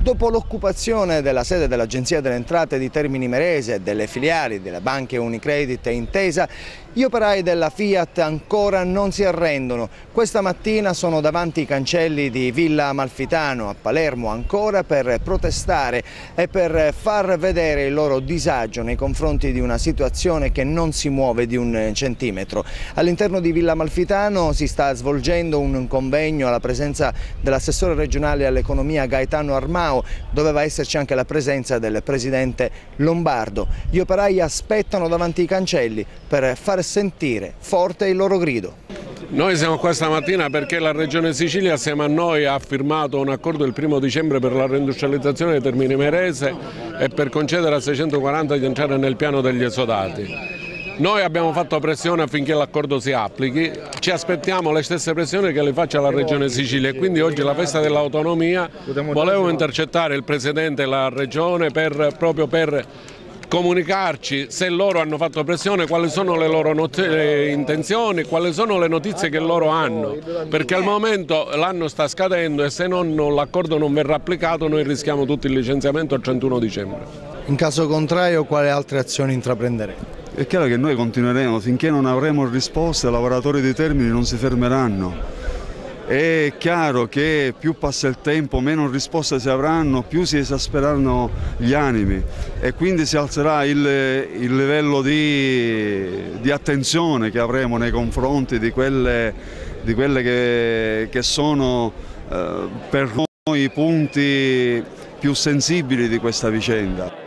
Dopo l'occupazione della sede dell'Agenzia delle Entrate di Termini Imerese e delle filiali delle banche Unicredit e Intesa, gli operai della Fiat ancora non si arrendono. Questa mattina sono davanti ai cancelli di Villa Amalfitano a Palermo ancora per protestare e per far vedere il loro disagio nei confronti di una situazione che non si muove di un centimetro. All'interno di Villa Amalfitano si sta svolgendo un convegno alla presenza dell'assessore regionale all'economia Gaetano Armao. Doveva esserci anche la presenza del presidente Lombardo. Gli operai aspettano davanti ai cancelli per far sentire forte il loro grido. Noi siamo qua stamattina perché la Regione Sicilia assieme a noi ha firmato un accordo il 1° dicembre per la reindustrializzazione di Termini Imerese e per concedere a 640 di entrare nel piano degli esodati. Noi abbiamo fatto pressione affinché l'accordo si applichi, ci aspettiamo le stesse pressioni che le faccia la Regione Sicilia e quindi oggi la festa dell'autonomia volevo intercettare il Presidente e la Regione proprio per comunicarci se loro hanno fatto pressione, quali sono le loro intenzioni, quali sono le notizie che loro hanno, perché al momento l'anno sta scadendo e se l'accordo non verrà applicato noi rischiamo tutto il licenziamento al 31 dicembre. In caso contrario, quali altre azioni intraprenderete? È chiaro che noi continueremo, finché non avremo risposte, i lavoratori di Termini non si fermeranno. È chiaro che più passa il tempo, meno risposte si avranno, più si esasperanno gli animi e quindi si alzerà il livello di attenzione che avremo nei confronti di quelle che sono per noi i punti più sensibili di questa vicenda.